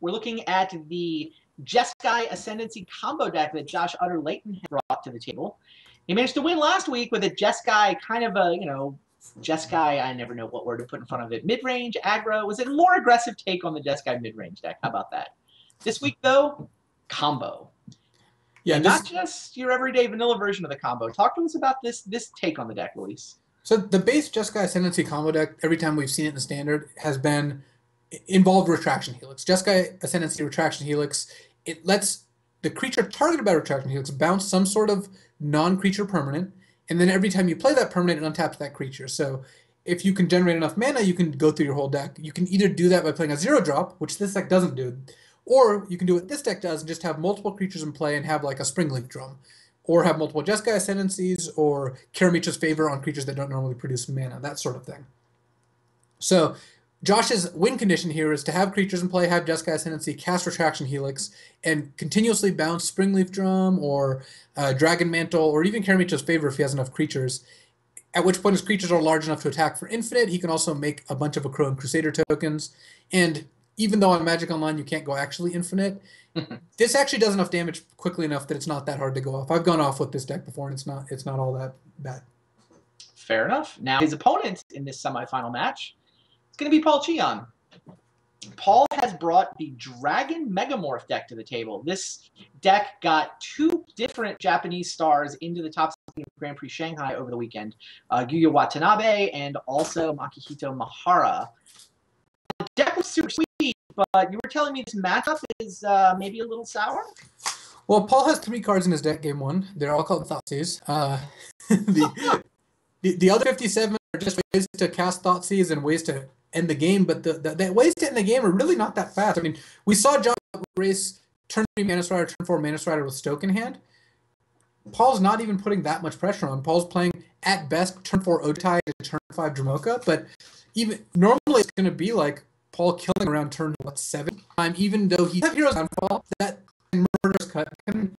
We're looking at the Jeskai Ascendancy combo deck that Josh Utter-Layton brought to the table. He managed to win last week with a Jeskai, kind of a, Jeskai, I never know what word to put in front of it. Mid-range, aggro. Was it a more aggressive take on the Jeskai mid-range deck? How about that? This week, though, combo. Yeah, and not just your everyday vanilla version of the combo. Talk to us about this take on the deck, Luis. So the base Jeskai Ascendancy combo deck, every time we've seen it in the standard, has been involved Retraction Helix. Jeskai Ascendancy Retraction Helix, it lets the creature targeted by Retraction Helix bounce some sort of non-creature permanent, and then every time you play that permanent, it untaps that creature. So if you can generate enough mana, you can go through your whole deck. You can either do that by playing a 0-drop, which this deck doesn't do, or you can do what this deck does and just have multiple creatures in play and have like a Springleaf Drum, or have multiple Jeskai Ascendancies, or Karamitra's Favor on creatures that don't normally produce mana, that sort of thing. So Josh's win condition here is to have creatures in play, have Jeskai Ascendancy, cast Retraction Helix, and continuously bounce Springleaf Drum or Dragon Mantle, or even Karamitra's Favor if he has enough creatures. At which point his creatures are large enough to attack for infinite. He can also make a bunch of Akroan Crusader tokens. And even though on Magic Online you can't go actually infinite, this actually does enough damage quickly enough that it's not that hard to go off. I've gone off with this deck before, and it's not all that bad. Fair enough. Now his opponent in this semifinal match is going to be Paul Cheon. Paul has brought the Dragon Megamorph deck to the table. This deck got 2 different Japanese stars into the top 16 of Grand Prix Shanghai over the weekend. Yuya Watanabe and also Makihito Mahara. The deck was super sweet, but you were telling me this matchup is maybe a little sour? Well, Paul has 3 cards in his deck game 1. They're all called Thoughtseize. The other 57 are just ways to cast Thoughtseize and ways to end the game, but the ways to end the game are really not that fast. I mean, we saw John race turn 3 Mana Strider, turn 4 Mana Strider with Stoke in hand. Paul's not even putting that much pressure on. Paul's playing, at best, turn 4 Otai to turn 5 Dromoka, but even normally it's going to be like Paul killing around turn 7. Even though he has Hero's Downfall, that Murder's Cut can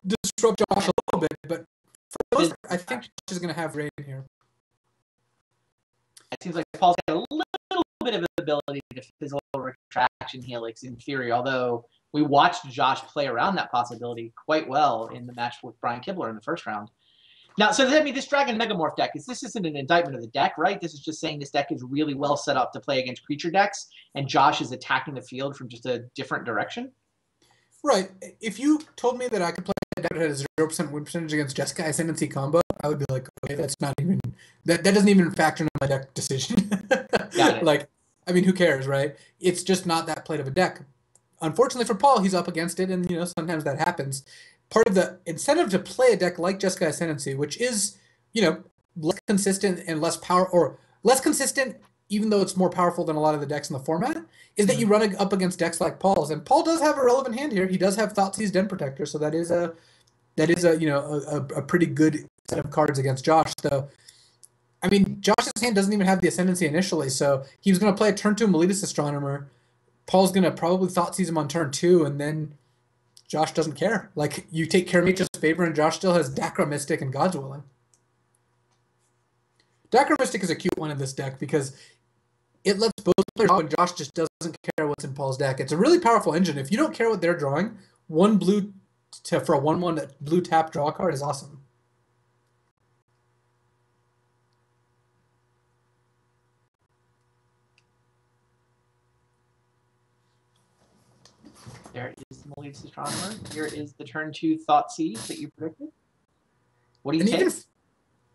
disrupt Josh a little bit, but for the most part, I think Josh is going to have rain here. It seems like Paul's got a little bit of ability to fizzle Retraction Helix in theory, although we watched Josh play around that possibility quite well in the match with Brian Kibler in the first round. Now, so I mean, this Dragon Megamorph deck, this isn't an indictment of the deck, right? This is just saying this deck is really well set up to play against creature decks, and Josh is attacking the field from just a different direction? Right. If you told me that I could play a deck that had a 0% win percentage against Jeskai Ascendancy combo, I would be like, okay, that's not even that doesn't even factor into my deck decision. Got it. Like, I mean, who cares, right? It's just not that plate of a deck. Unfortunately for Paul, he's up against it, and sometimes that happens. Part of the incentive to play a deck like Jeskai Ascendancy, which is, less consistent and less consistent, even though it's more powerful than a lot of the decks in the format, is that you run up against decks like Paul's, and Paul does have a relevant hand here. He does have Thoughtseize Den Protector, so that is a pretty good set of cards against Josh. Though, I mean, Josh's hand doesn't even have the Ascendancy initially, so he was going to play a turn 2 Meletus Astronomer. Paul's going to probably Thoughtseize him on turn 2, and then Josh doesn't care. Like, you take Karamitra's Favor, and Josh still has Dacra Mystic and God's Willing. Dacra Mystic is a cute one in this deck because it lets both players draw, and Josh just doesn't care what's in Paul's deck. It's a really powerful engine. If you don't care what they're drawing, 1 blue for a 1/1 blue tap draw card is awesome. There is the Meletus Astronomer. Here is the turn 2 Thoughtseize that you predicted. What do you take?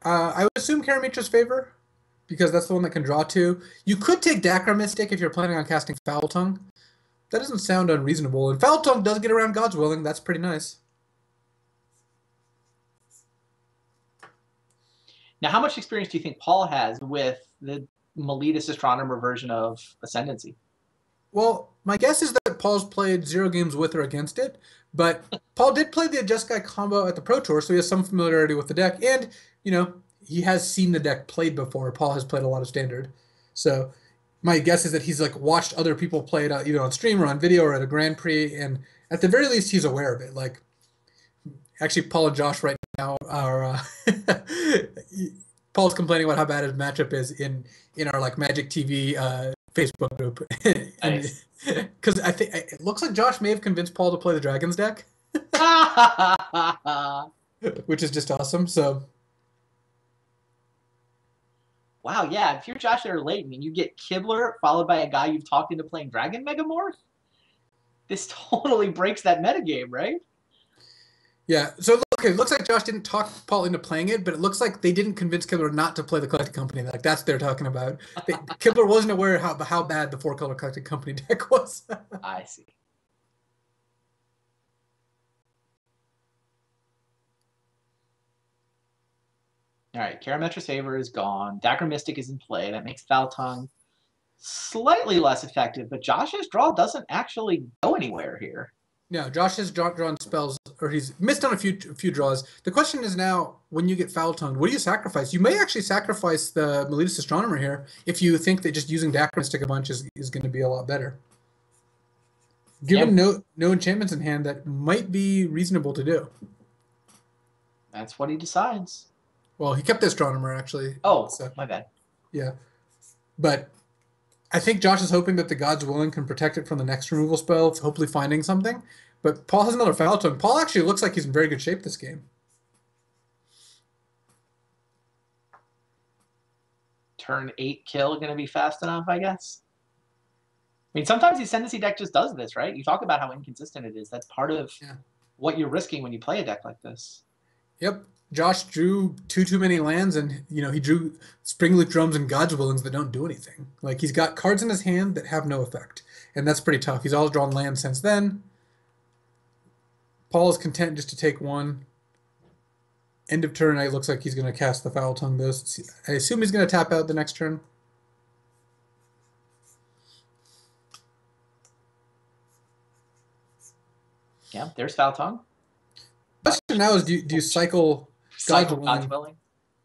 I would assume Karamitra's Favor, because that's the one that can draw 2. You could take Dacra Mystic if you're planning on casting Foul Tongue. That doesn't sound unreasonable. And Foul Tongue does get around God's Willing. That's pretty nice. Now, how much experience do you think Paul has with the Meletus Astronomer version of Ascendancy? Well, my guess is that Paul's played 0 games with or against it, but Paul did play the Jeskai combo at the Pro Tour, so he has some familiarity with the deck, and, he has seen the deck played before. Paul has played a lot of Standard. So my guess is that he's, watched other people play it either on stream or on video or at a Grand Prix, and at the very least, he's aware of it. Actually, Paul and Josh right now are... Paul's complaining about how bad his matchup is in our, Magic TV... Facebook group. And nice. Because I think it looks like Josh may have convinced Paul to play the Dragons deck, which is just awesome. So wow, yeah. If you're Josh there late, I mean, you get Kibler followed by a guy you've talked into playing Dragon Megamorph. This totally breaks that metagame, right? yeah, so okay, it looks like Josh didn't talk Paul into playing it, but it looks like they didn't convince Kibler not to play the Collected Company. Like that's what they're talking about. Kibler wasn't aware how bad the 4-color Collected Company deck was. I see. All right, Karametra Saver is gone. Dagger Mystic is in play. That makes Foul Tongue slightly less effective, but Josh's draw doesn't actually go anywhere here. No, Josh has drawn spells, or he's missed on a few draws. The question is now, when you get Foul Tongued, what do you sacrifice? You may actually sacrifice the Meletus Astronomer here if you think that just using Dagger Mystic a bunch is going to be a lot better. Given no enchantments in hand, that might be reasonable to do. That's what he decides. Well, he kept the Astronomer, actually. Oh, so, my bad. Yeah. But I think Josh is hoping that the God's Willing can protect it from the next removal spell, hopefully finding something. But Paul has another Foul Tongue. Paul actually looks like he's in very good shape this game. Turn 8 kill going to be fast enough, I guess? I mean, sometimes the Ascendancy deck just does this, right? You talk about how inconsistent it is. That's part of what you're risking when you play a deck like this. Yep. Josh drew too many lands, and he drew Springleaf Drums and God's Willings that don't do anything. Like, he's got cards in his hand that have no effect, and that's pretty tough. He's always drawn lands since then. Paul is content just to take one. End of turn, it looks like he's going to cast the Foul Tongue. I assume he's going to tap out the next turn. Yeah, there's Foul Tongue. The question now is, do you cycle God's Willing?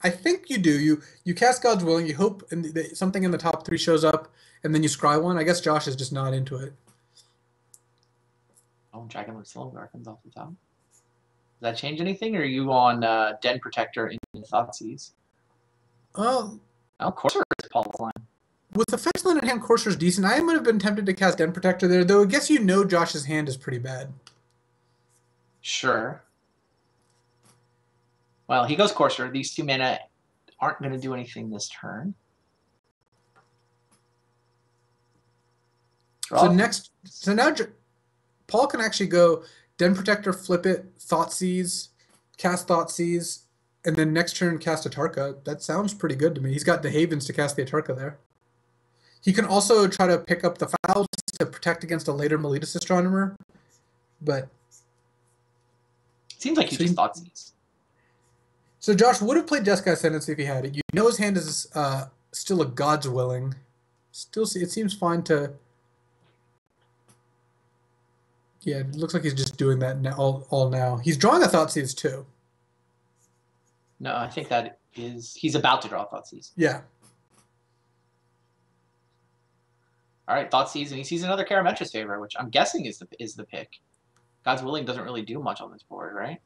I think you do. You cast God's Willing, you hope something in the top 3 shows up, and then you scry one. I guess Josh is just not into it. Oh, Dragonlord Silver comes off the top. Does that change anything, or are you on Den Protector in Thoughtseize? Oh, Courser is Paul's line. With the fetch land in hand, Courser's decent. I would have been tempted to cast Den Protector there, though I guess Josh's hand is pretty bad. Sure. Well, he goes Courser. These 2 mana aren't going to do anything this turn. So now Paul can actually go Den Protector, flip it, Thoughtseize, cast Thoughtseize, and then next turn cast Atarka. That sounds pretty good to me. He's got the Havens to cast the Atarka there. He can also try to pick up the Fouls to protect against a later Meletus Astronomer, but seems like he just Thoughtseize. So Josh would have played Jeskai Ascendancy if he had it. His hand is still a God's Willing. Still, it seems fine to. Yeah, it looks like he's just doing that now, all now. He's drawing a Thoughtseize too. No, I think that is he's about to draw Thoughtseize. Yeah. All right, Thoughtseize, and he sees another Karametra's Favor, which I'm guessing is the pick. God's Willing doesn't really do much on this board, right?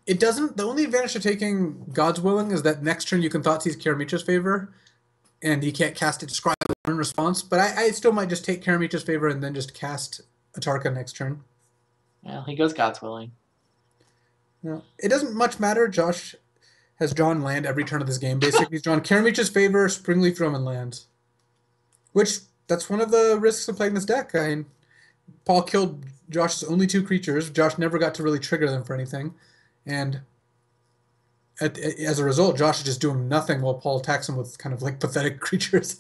It doesn't. The only advantage to taking God's Willing is that next turn you can Thoughtseize Karametra's Favor, and you can't cast it to scry in response. But I still might just take Karametra's Favor and then just cast Atarka next turn. Well, he goes God's Willing. No, it doesn't much matter. Josh has drawn land every turn of this game. Basically, he's drawn Karametra's Favor, Springleaf Drum, and lands. Which, that's one of the risks of playing this deck. Paul killed Josh's only 2 creatures. Josh never got to really trigger them for anything. And as a result, Josh is just doing nothing while Paul attacks him with kind of like pathetic creatures.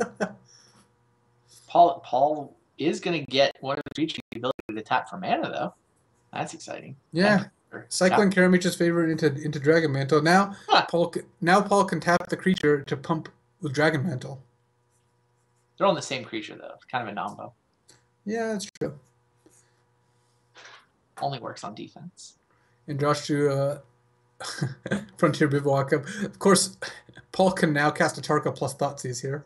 Paul is going to get one of the creatures the ability to tap for mana, though. That's exciting. Yeah. Cycling Karametra's Favor into Dragon Mantle. Now Paul can tap the creature to pump with Dragon Mantle. They're on the same creature, though. It's kind of a nombo. Yeah, that's true. Only works on defense. And Josh drew Frontier Bivouac. Of course, Paul can now cast Atarka plus Thoughtseize here.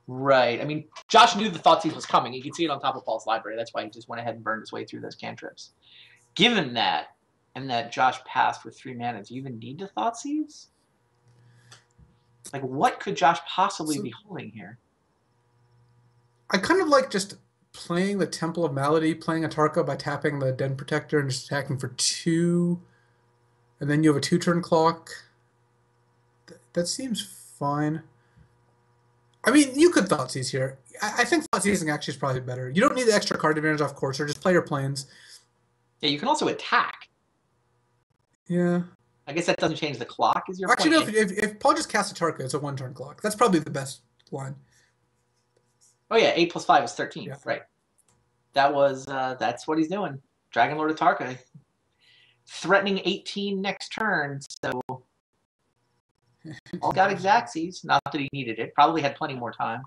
Right. I mean, Josh knew the Thoughtseize was coming. You could see it on top of Paul's library. That's why he just went ahead and burned his way through those cantrips. Given that, and that Josh passed with 3 mana, do you even need to Thoughtseize? Like, what could Josh possibly be holding here? I kind of like just playing the Temple of Malady, playing Atarka by tapping the Den Protector and just attacking for 2, and then you have a 2-turn clock. That seems fine. I mean, you could Thoughtseize here. I think Thoughtseizing actually is probably better. You don't need the extra card advantage off course, or just play your planes. Yeah, you can also attack. Yeah. I guess that doesn't change the clock, is your Actually, point? no, if Paul just casts Atarka, it's a 1-turn clock. That's probably the best line. Oh yeah, 8 plus 5 is 13. Yeah. Right. That's what he's doing. Dragon Lord Atarka. Threatening 18 next turn, so all got Xaxes. Not that he needed it. Probably had plenty more time.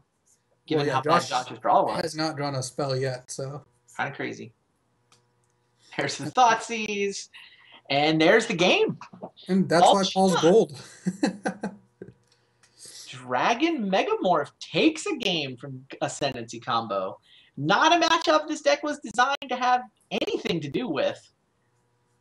Given how bad Josh's draw was. Has not drawn a spell yet, so. Kind of crazy. There's the Thoughtseize. And there's the game. And that's why Paul's gold. Dragon Megamorph takes a game from Ascendancy combo. Not a matchup this deck was designed to have anything to do with.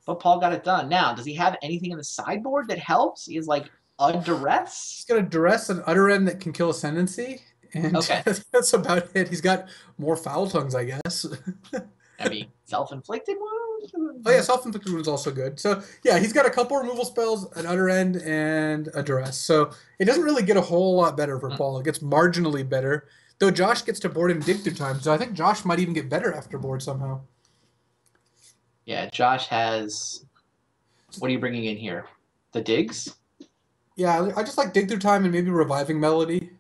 But Paul got it done. Now, does he have anything in the sideboard that helps? He has like a Duress? He's got a Duress and Utter End that can kill Ascendancy. And okay. That's about it. He's got more Foul Tongues, I guess. I mean, Self-Inflicted Wounds? Oh yeah, Self-Inflicted Wounds is also good. So yeah, he's got a couple removal spells, an Utter End, and a Duress. So it doesn't really get a whole lot better for Paul. It gets marginally better. Though Josh gets to board and dig through time, so I think Josh might even get better after board somehow. Yeah, Josh has... What are you bringing in here? The digs? Yeah, I just like dig through time and maybe Reviving Melody.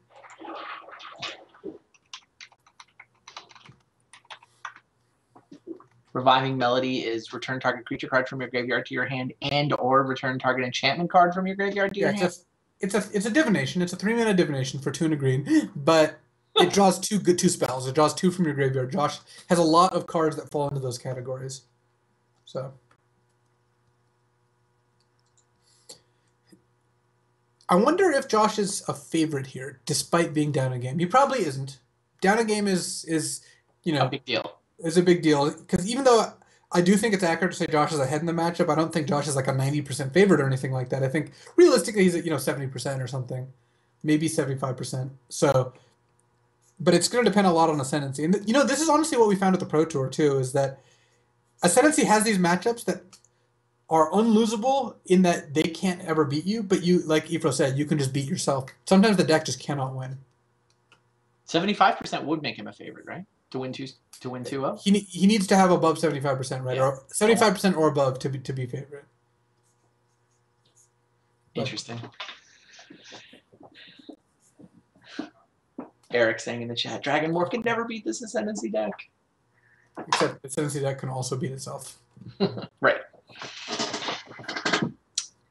Reviving Melody is return target creature card from your graveyard to your hand, and or return target enchantment card from your graveyard to your hand. It's a divination. It's a 3-mana divination for 2 and a green, but it draws 2 spells. It draws 2 from your graveyard. Josh has a lot of cards that fall into those categories. So I wonder if Josh is a favorite here, despite being down a game. He probably isn't. Down a game is a big deal. Is a big deal, because even though I do think it's accurate to say Josh is ahead in the matchup, I don't think Josh is like a 90% favorite or anything like that. I think realistically he's at 70% or something, maybe 75%. So, but it's going to depend a lot on Ascendancy. And this is honestly what we found at the Pro Tour too, is that Ascendancy has these matchups that are unlosable in that they can't ever beat you, but you, like Ifro said, you can just beat yourself. Sometimes the deck just cannot win. 75% would make him a favorite, right? To win 2-0? He needs to have above 75%, right? Yeah. Or 75% or above to be favorite. Interesting. Eric saying in the chat, Dragon Morph can never beat this Ascendancy deck. Except the Ascendancy deck can also beat itself. Right.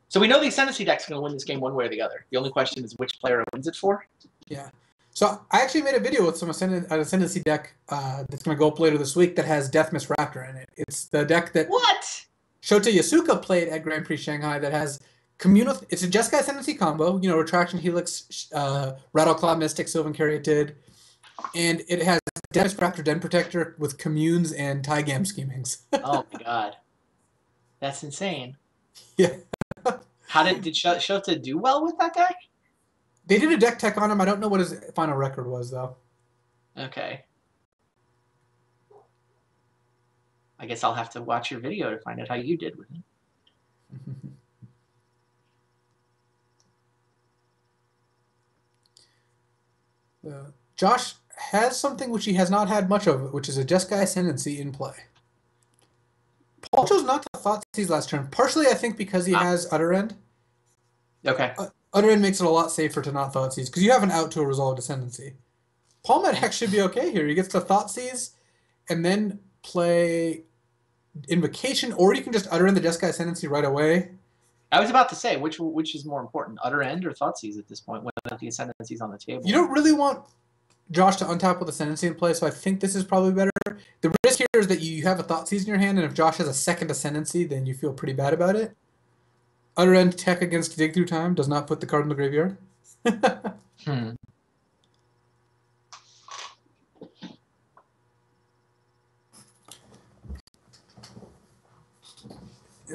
So we know the Ascendancy deck's going to win this game one way or the other. The only question is which player it wins it for. Yeah. So I actually made a video with some Ascendancy deck that's going to go up later this week that has Deathmist Raptor in it. It's the deck that Shota Yasuka played at Grand Prix Shanghai that has communal. It's a Jeskai Ascendancy combo, Retraction Helix, Rattleclaw Mystic, Sylvan Caryatid, and it has Deathmist Raptor Den Protector with communes and Tygam schemings. Oh my god. That's insane. Yeah. Did Shota do well with that deck? They did a deck tech on him. I don't know what his final record was, though. Okay. I guess I'll have to watch your video to find out how you did with it. Josh has something which he has not had much of, which is a Jeskai Ascendancy in play. Paul chose not to Thoughtseize last turn, partially, I think, because he has Utter End. Okay. Utter End makes it a lot safer to not Thoughtseize, because you have an out to a Resolved Ascendancy. Paul might actually be okay here. He gets to Thoughtseize, and then play Invocation, or you can just Utter End the Jeskai Ascendancy right away. I was about to say, which is more important, Utter End or Thoughtseize at this point, when the Ascendancy's on the table? You don't really want Josh to untap with Ascendancy in play, so I think this is probably better. The risk here is that you have a Thoughtseize in your hand, and if Josh has a second Ascendancy, then you feel pretty bad about it. Utter End tech against Dig Through Time does not put the card in the graveyard. It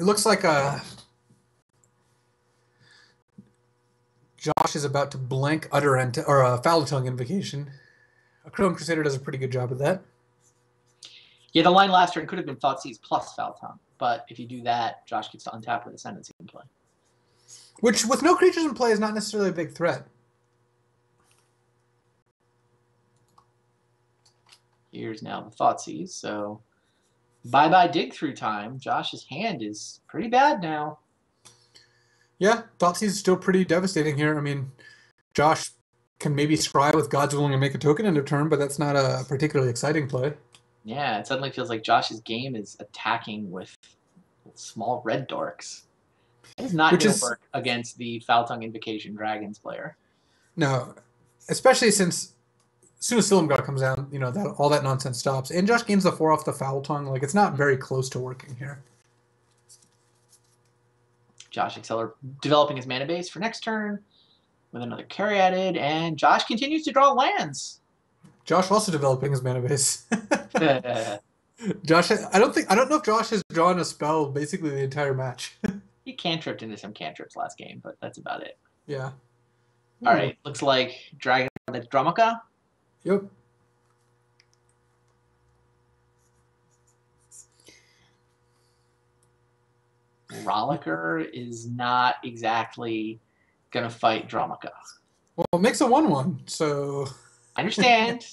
looks like Josh is about to blank utter end or a foul tongue invocation. A Chrome Crusader does a pretty good job of that. Yeah, the line last turn could have been Thoughtseize plus foul tongue, but if you do that, Josh gets to untap with Ascendancy in play. Which, with no creatures in play, is not necessarily a big threat. Here's now the Thoughtseize, so bye-bye dig through time. Josh's hand is pretty bad now. Yeah, Thoughtseize is still pretty devastating here. I mean, Josh can maybe scry with God's Willing and make a token end of turn, but that's not a particularly exciting play. Yeah, it suddenly feels like Josh's game is attacking with small red dorks. It's not going to work against the Foul Tongue Invocation Dragons player. No, especially since as soon as Silumgar comes down, you know, that all that nonsense stops. And Josh gains the 4 off the Foul Tongue. Like, it's not very close to working here. Josh developing his mana base for next turn with another carry added, and Josh continues to draw lands. Josh also developing his mana base. Josh, I don't know if Josh has drawn a spell basically the entire match. He cantripped into some cantrips last game, but that's about it. Yeah. All right, looks like Dragon the Drumica. Yep. Rollicker is not exactly gonna fight Drumica. Well, it makes a 1/1, so I understand.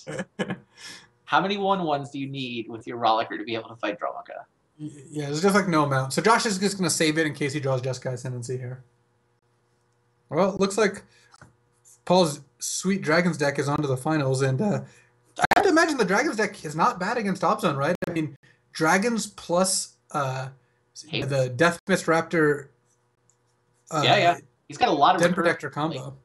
How many 1/1s do you need with your Rollicker to be able to fight Drumica? Yeah, there's just like no amount. So Josh is just going to save it in case he draws Jeskai Ascendancy here. Well, it looks like Paul's Sweet Dragons deck is on to the finals, and I have to imagine the Dragons deck is not bad against Obzone, right? I mean, Dragons plus the Death Mist Raptor. Yeah. He's got a lot of Den Protector combo.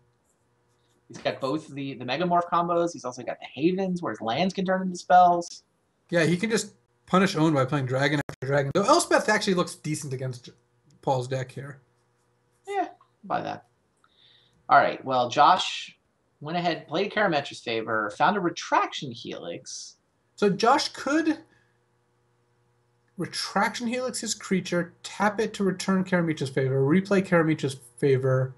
He's got both the Megamorph combos. He's also got the Havens, where his lands can turn into spells. Yeah, he can just punish Owen by playing Dragon after Dragon. Though Elspeth actually looks decent against Paul's deck here. Yeah, buy that. All right, well, Josh went ahead, played a Karametra's Favor, found a Retraction Helix. So Josh could Retraction Helix his creature, tap it to return Karametra's Favor, replay Karametra's Favor.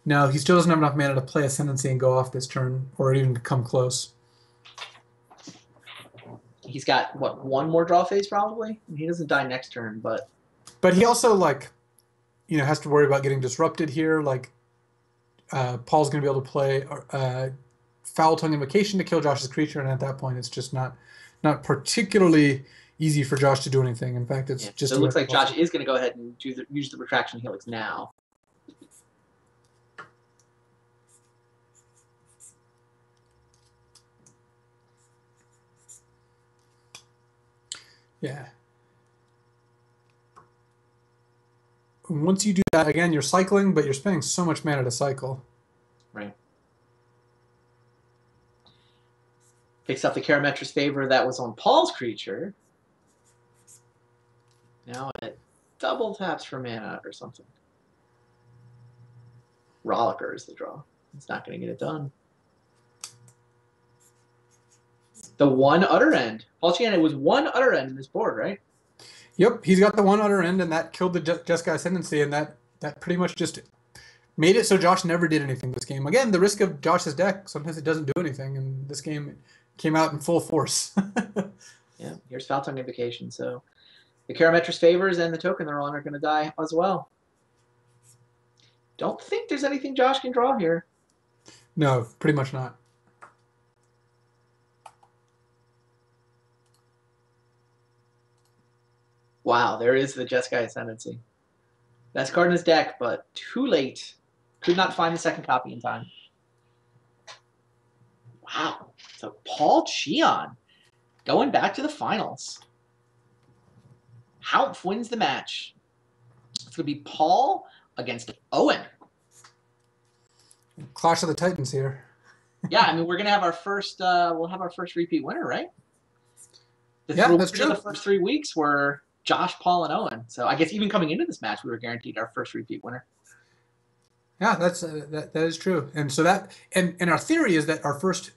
No, he still doesn't have enough mana to play Ascendancy and go off this turn, or even come close. He's got, what, one more draw phase probably? He doesn't die next turn, but... But he also, like, you know, has to worry about getting disrupted here. Like, Paul's going to be able to play Foul Tongue Invocation to kill Josh's creature, and at that point it's just not particularly easy for Josh to do anything. In fact, it's just... So it looks like Josh is going to go ahead and use the Retraction Helix now. Yeah. Once you do that, again, you're cycling, but you're spending so much mana to cycle. Right. Picks up the Karametra's Favor that was on Paul's creature. Now it double taps for mana or something. Rollicker is the draw. It's not going to get it done. The one Utter End. Paul Chiana was one Utter End in this board, right? Yep, he's got the one Utter End, and that killed the Jeskai Ascendancy, and that pretty much just made it so Josh never did anything this game. Again, the risk of Josh's deck, sometimes it doesn't do anything, and this game came out in full force. Yeah, here's Foul Tongue Invocation. So the Karametra's Favors and the token they're on are going to die as well. Don't think there's anything Josh can draw here. No, pretty much not. Wow, there is the Jeskai Ascendancy. Best card in his deck, but too late. Could not find the second copy in time. Wow. So Paul Cheon going back to the finals. Haupt wins the match. It's going to be Paul against Owen. Clash of the Titans here. Yeah, I mean, we're going to have our first, we'll have our first repeat winner, right? Yeah, that's true. The first 3 weeks were Josh, Paul, and Owen. So I guess even coming into this match, we were guaranteed our first repeat winner. Yeah, that is true. And so and our theory is that our first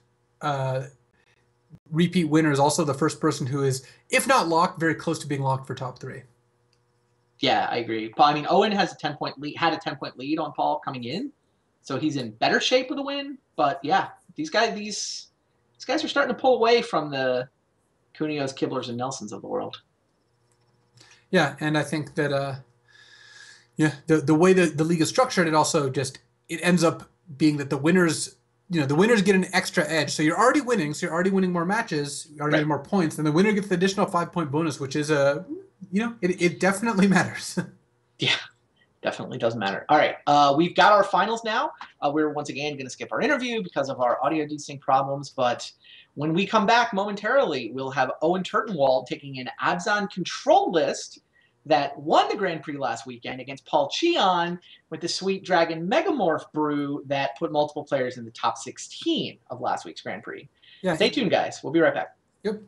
repeat winner is also the first person who is, if not locked, very close to being locked for top 3. Yeah, I agree. Paul, I mean, Owen has a 10-point lead, had a 10-point lead on Paul coming in, So he's in better shape with a win. But yeah, these guys are starting to pull away from the Cunios, Kiblers, and Nelsons of the world. Yeah, and I think that the way that the league is structured, it ends up being that the winners get an extra edge. So you're already winning, more matches, you're already getting more points, and the winner gets the additional 5-point bonus, which is it definitely matters. Yeah, definitely does matter. All right, we've got our finals now. We're once again going to skip our interview because of our audio desync problems, but when we come back momentarily, we'll have Owen Turtenwald taking an Abzan control list that won the Grand Prix last weekend against Paul Cheon with the Sweet Dragon Megamorph brew that put multiple players in the top 16 of last week's Grand Prix. Yeah, Stay tuned, guys. We'll be right back. Yep.